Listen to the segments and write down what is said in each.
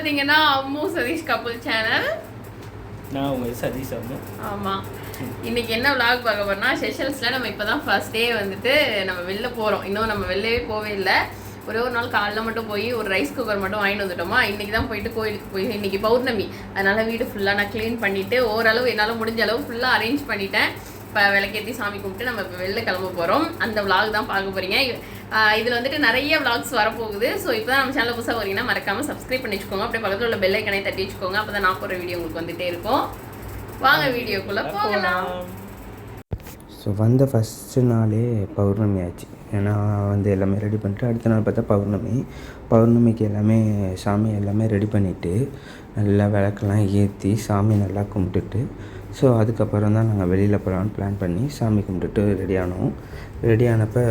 பார்த்தீங்கன்னா Ammu Satish couple channel. நான் உங்க சதீஷ் அம்மு. ஆமாம், இன்னைக்கு என்ன விளாக் பார்க்க போறோம்னா, செஷல்ஸில் நம்ம இப்போ தான் ஃபர்ஸ்ட் டே வந்துட்டு நம்ம வெளில போகிறோம். இன்னும் நம்ம வெளிலவே போவே இல்லை. ஒரே ஒரு நாள் காலைல மட்டும் போய் ஒரு ரைஸ் குக்கர் மட்டும் வாங்கிட்டு வந்துட்டோமா. இன்றைக்கி தான் போயிட்டு கோயிலுக்கு போய், இன்றைக்கி பௌர்ணமி, அதனால் வீடு ஃபுல்லாக நான் க்ளீன் பண்ணிவிட்டு ஓரளவு என்னால் முடிஞ்ச அளவு ஃபுல்லாக அரேஞ்ச் பண்ணிட்டேன். இப்போ விளக்கேற்றி சாமி கும்பிட்டு நம்ம இப்போ வெளில கிளம்ப போகிறோம். அந்த விளாக் தான் பார்க்க போகிறீங்க. இதில் வந்துட்டு நிறைய விளாக்ஸ் வரப்போகுது. ஸோ இப்போ தான் நம்ம சேனல் புதுசாக வரீங்கன்னா மறக்காமல் சப்ஸ்கிரைப் பண்ணி வச்சுக்கோங்க. அப்படியே பக்கத்தில் உள்ள பெல் ஐக்கனை தட்டி வச்சுக்கோங்க. அப்போ தான் நான் போகிற வீடியோ உங்களுக்கு வந்துகிட்டே இருக்கும். வாங்க வீடியோக்குள்ளே போகலாம். ஸோ வந்த ஃபஸ்ட்டு நாளே பௌர்ணமி ஆச்சு. ஏன்னா எல்லாமே ரெடி பண்ணிட்டு அடுத்த நாள் பார்த்தா பௌர்ணமிக்கு எல்லாமே சாமி எல்லாமே ரெடி பண்ணிவிட்டு நல்லா விளக்கெல்லாம் ஏற்றி சாமி நல்லா கும்பிட்டுட்டு, ஸோ அதுக்கப்புறம் தான் நாங்கள் வெளியில் போகலான்னு பிளான் பண்ணி சாமி கும்பிட்டுட்டு ரெடி ஆனப்போ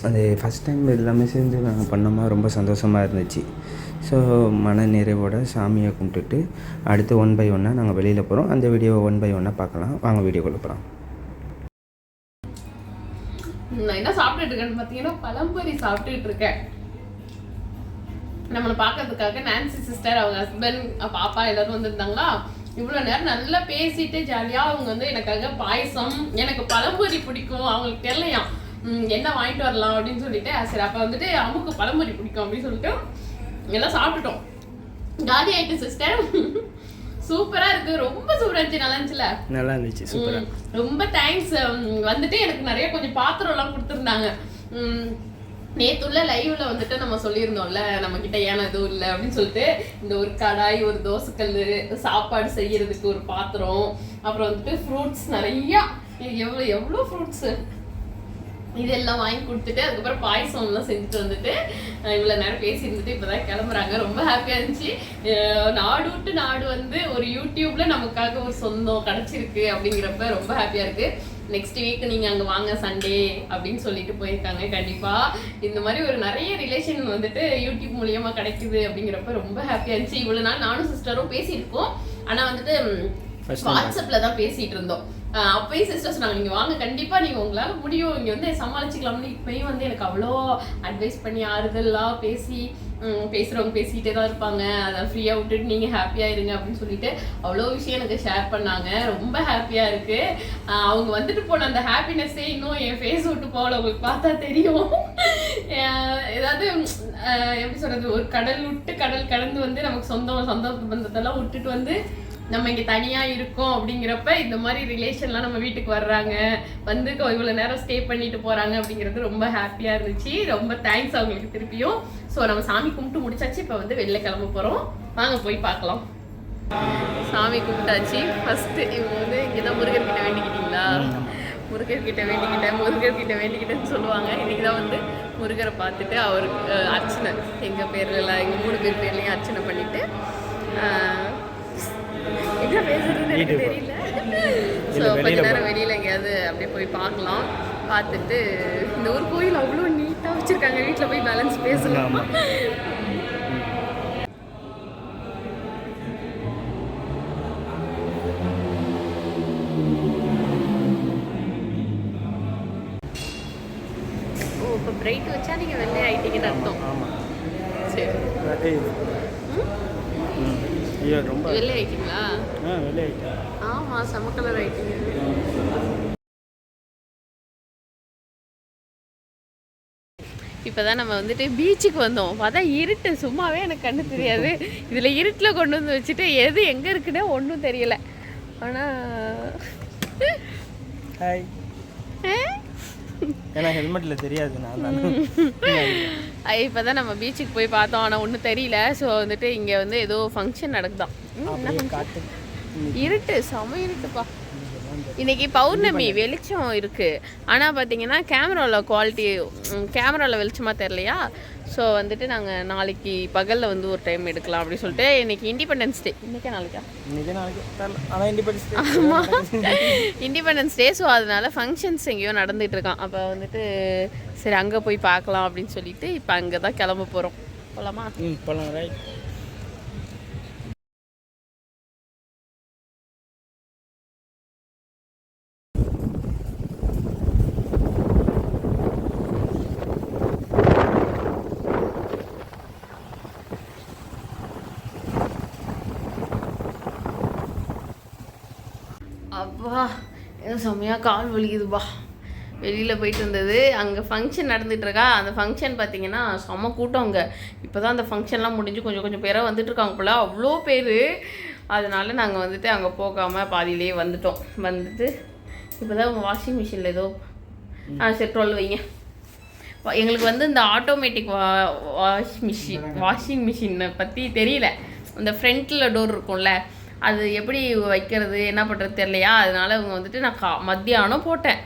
அது ஃபஸ்ட் டைம் எல்லாமே செஞ்சு நாங்கள் பண்ணோமா, ரொம்ப சந்தோஷமாக இருந்துச்சு. ஸோ மன நிறைவோட சாமியை கும்பிட்டுட்டு அடுத்து 1 by 1 நாங்கள் வெளியில் போகிறோம். அந்த வீடியோவை 1 by 1 பார்க்கலாம். வாங்க வீடியோக்குள்ளே போகிறோம். நான் என்ன சாப்பிட்டுட்டு இருக்கேன்னு பார்த்தீங்கன்னா பழம்பொரி சாப்பிட்டுட்டு இருக்கேன். நம்மளை பார்க்கறதுக்காக நான்சி சிஸ்டர், அவங்க ஹஸ்பண்ட், பாப்பா எல்லாரும் வந்திருந்தாங்களா. இவ்வளோ நேரம் நல்லா பேசிட்டு ஜாலியாக அவங்க வந்து எனக்காக பாயசம், எனக்கு பழம்பொரி பிடிக்கும், அவங்களுக்கு தெரியலையா என்ன வாங்கிட்டு வரலாம் அப்படின்னு சொல்லிட்டு, சரி அப்போ வந்துட்டு அம்முக்கு பழம்பொரி பிடிக்கும் அப்படின்னு சொல்லிட்டு எல்லாம் சாப்பிட்டுட்டோம். ஜாலி ஆயிட்டு சிஸ்டர். சூப்பரா இருக்கு, ரொம்ப சூப்பரா இருந்துச்சு. நல்லா இருந்துச்சு சூப்பரா. ரொம்ப தேங்க்ஸ். வந்துட்டு எனக்கு நிறைய கொஞ்சம் பாத்திரம் எல்லாம் கொடுத்துருந்தாங்க. நேத்துள்ள லைவ்ல வந்துட்டு நம்ம சொல்லியிருந்தோம்ல, நம்ம கிட்ட ஏன்னா எதுவும் இல்லை அப்படின்னு சொல்லிட்டு, இந்த ஒரு கடாய், ஒரு தோசைக்கல், சாப்பாடு செய்யறதுக்கு ஒரு பாத்திரம், அப்புறம் வந்துட்டு ஃப்ரூட்ஸ் நிறையா, எவ்வளோ ஃப்ரூட்ஸு இதெல்லாம் வாங்கி கொடுத்துட்டு அதுக்கப்புறம் பாயசம்லாம் செஞ்சுட்டு வந்துட்டு இவ்வளோ நேரம் பேசியிருந்துட்டு இப்போ தான் கிளம்புறாங்க. ரொம்ப ஹாப்பியாக இருந்துச்சு. நாடு விட்டு நாடு வந்து ஒரு யூடியூப்ல நமக்காக ஒரு சொந்தம் கிடச்சிருக்கு அப்படிங்கிறப்ப ரொம்ப ஹாப்பியாக இருக்குது. நெக்ஸ்ட் வீக் நீங்கள் அங்கே வாங்க சண்டே அப்படின்னு சொல்லிட்டு போயிருக்காங்க. கண்டிப்பாக இந்த மாதிரி ஒரு நிறைய ரிலேஷன் வந்துட்டு யூடியூப் மூலியமாக கிடைக்குது அப்படிங்கிறப்ப ரொம்ப ஹாப்பியாக இருந்துச்சு. இவ்வளோ நாள் நானும் சிஸ்டரும் பேசியிருக்கோம், ஆனால் வந்துட்டு வாட்ஸ்அப்பில் தான் பேசிகிட்டு இருந்தோம். அப்பயும் சிஸ்டர் சொன்னாங்க, நீங்கள் வாங்க கண்டிப்பாக, நீங்கள் உங்களால் முடியும், இங்கே வந்து சமாளிச்சுக்கலாம்னு. இப்பயும் வந்து எனக்கு அவ்வளோ அட்வைஸ் பண்ணி ஆறுதலாக பேசுகிறவங்க பேசிகிட்டே தான் இருப்பாங்க. அதை ஃப்ரீயாக விட்டுட்டு நீங்கள் ஹாப்பியாக இருங்க அப்படின்னு சொல்லிட்டு அவ்வளோ விஷயம் எனக்கு ஷேர் பண்ணாங்க. ரொம்ப ஹாப்பியாக இருக்குது. அவங்க வந்துட்டு போன அந்த ஹாப்பினஸ்ஸே இன்னும் என் ஃபேஸ் விட்டு போகல. உங்களுக்கு பார்த்தா தெரியும். ஏதாவது எப்படி சொல்கிறது, ஒரு கடல் விட்டு கடல் கடந்து வந்து நமக்கு சொந்த பந்தத்தெல்லாம் விட்டுட்டு வந்து நம்ம இங்கே தனியாக இருக்கோம் அப்படிங்கிறப்ப இந்த மாதிரி ரிலேஷன்லாம் நம்ம வீட்டுக்கு வர்றாங்க, வந்து இவ்வளோ நேரம் ஸ்டே பண்ணிட்டு போகிறாங்க அப்படிங்கிறது ரொம்ப ஹாப்பியாக இருந்துச்சு. ரொம்ப தேங்க்ஸ் அவங்களுக்கு திருப்பியும். ஸோ நம்ம சாமி கும்பிட்டு முடிச்சாச்சு. இப்போ வந்து வெளில கிளம்ப போகிறோம். வாங்க போய் பார்க்கலாம். சாமி கும்பிட்டாச்சு. ஃபஸ்ட்டு இவங்க வந்து இங்கே தான் முருகர்கிட்ட வேண்டிக்கிட்டீங்களா? முருகர்கிட்ட வேண்டிக்கிட்டேன்னு சொல்லுவாங்க. இன்றைக்கி தான் வந்து முருகரை பார்த்துட்டு அவருக்கு அர்ச்சனை, எங்கள் பேர்லாம் எங்கள் 3 பேர் பேர்லேயும் அர்ச்சனை பண்ணிவிட்டு என்ன பேசுறதுன்னு எனக்கு தெரியல. ஸோ கொஞ்ச நேரம் வெளியில் எங்கேயாவது அப்படியே போய் பார்க்கலாம். பார்த்துட்டு இந்த ஒரு கோயில் அவ்வளோ நீட்டாக வச்சுருக்காங்க, வீட்டில் போய் பேலன்ஸ் பேசலாம். ஓ, இப்போ பிரைட் வச்சா நீங்கள் வெள்ளை ஆகிட்டீங்கன்னு அர்த்தம். சரி, ரொம்ப வெள்ளை ஆயிட்டீங்களா? வெள்ளை ஆயிட்டேன். ஆமாம், செம கலர் ஆயிட்டீங்க. இப்போதான் நம்ம வந்துட்டு பீச்சுக்கு வந்தோம். பார்த்தா இருட்டு, சும்மாவே எனக்கு கண்ணு தெரியாது. இதில் இருட்டில் கொண்டு வந்து வச்சுட்டு எது எங்கே இருக்குன்னே ஒன்றும் தெரியல. ஆனால் ஏன்னா ஹெல்மெட்டில் தெரியாது. இப்போ தான் நம்ம பீச்சுக்கு போய் பார்த்தோம், ஆனால் ஒன்றும் தெரியல. ஸோ வந்துட்டு இங்கே வந்து ஏதோ ஃபங்க்ஷன் நடக்குதான். இருட்டு, செம இருட்டுப்பா. இன்னைக்கு பௌர்ணமி, வெளிச்சம் இருக்குது. ஆனால் பார்த்தீங்கன்னா கேமராவில் வெளிச்சமாக தெரியலையா. ஸோ வந்துட்டு நாங்கள் நாளைக்கு பகலில் வந்து ஒரு டைம் எடுக்கலாம் அப்படின்னு சொல்லிட்டு. இன்னைக்கு இண்டிபெண்டன்ஸ் டே. நாளைக்கா? ஆமாம், இண்டிபெண்டன்ஸ் டே. ஸோ அதனால ஃபங்க்ஷன்ஸ் எங்கேயோ நடந்துகிட்டு இருக்கான். அப்போ வந்துட்டு சரி அங்கே போய் பார்க்கலாம் அப்படின்னு சொல்லிட்டு இப்போ அங்கே தான் கிளம்ப போகிறோம். போகலாமா? போகலாம். ரைட். அப்பா எனக்கு செம்மையாக கால் வலிக்குதுப்பா. வெளியில் போயிட்டு இருந்தது. அங்கே ஃபங்க்ஷன் நடந்துகிட்ருக்கா. அந்த ஃபங்க்ஷன் பார்த்தீங்கன்னா செம்ம கூட்டம். அங்கே இப்போ தான் அந்த ஃபங்க்ஷன்லாம் முடிஞ்சு கொஞ்சம் பேராக வந்துட்டுருக்காங்க போல், அவ்வளோ பேர். அதனால நாங்கள் வந்துட்டு அங்கே போகாமல் பாதியிலே வந்துட்டோம். வந்துட்டு இப்போ தான் உங்கள் வாஷிங் மிஷினில் ஏதோ சரி 12 வைங்க. எங்களுக்கு வந்து இந்த ஆட்டோமேட்டிக் வாஷிங் மிஷினை பற்றி தெரியல. இந்த ஃப்ரண்ட்டில் டோர் இருக்கும்ல, அது எப்படி வைக்கிறது என்ன பண்ணுறது தெரியலையா. அதனால இவங்க வந்துட்டு நான் மத்தியானம் போட்டேன்.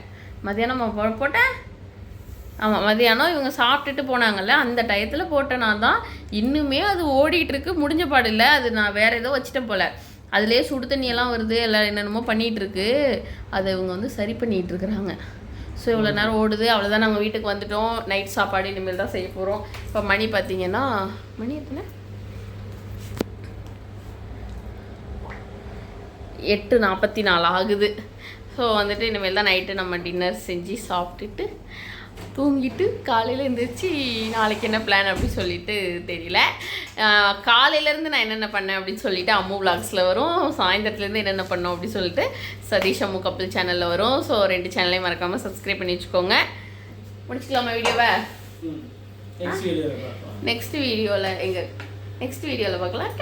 ஆமாம், மதியானம் இவங்க சாப்பிட்டுட்டு போனாங்கல்ல, அந்த டயத்தில் போட்டேன் நான் தான். இன்னுமே அது ஓடிட்டுருக்கு, முடிஞ்ச பாடு இல்லை. அது நான் வேறு ஏதோ வச்சுட்டேன் போல். அதுலேயே சுடு தண்ணியெல்லாம் வருது, எல்லாம் என்னென்னமோ பண்ணிகிட்ருக்கு. அதை இவங்க வந்து சரி பண்ணிகிட்ருக்குறாங்க. ஸோ இவ்வளோ நேரம் ஓடுது. அவ்வளோதான், நாங்கள் வீட்டுக்கு வந்துவிட்டோம். நைட் சாப்பாடு இனிமேல் தான் செய்ய போகிறோம். இப்போ மணி பார்த்தீங்கன்னா மணி எத்தனை 8:44 ஆகுது. ஸோ வந்துட்டு இனிமேல் தான் நைட்டு நம்ம டின்னர் செஞ்சு சாப்பிட்டுட்டு தூங்கிட்டு காலையில் எழுந்திரிச்சு நாளைக்கு என்ன பிளான் அப்படின்னு சொல்லிட்டு தெரியல. காலையிலேருந்து நான் என்னென்ன பண்ணேன் அப்படின்னு சொல்லிட்டு அம்மு விளாக்ஸில் வரும். சாயந்தரத்துலேருந்து என்னென்ன பண்ணோம் அப்படின்னு சொல்லிட்டு சதீஷ் அம்மு கப்பிள் சேனலில் வரும். ஸோ 2 சேனலையும் மறக்காமல் சப்ஸ்கிரைப் பண்ணி வச்சுக்கோங்க. முடிச்சுக்கலாமா வீடியோவை? நெக்ஸ்ட் வீடியோவில் பார்க்கலாம்.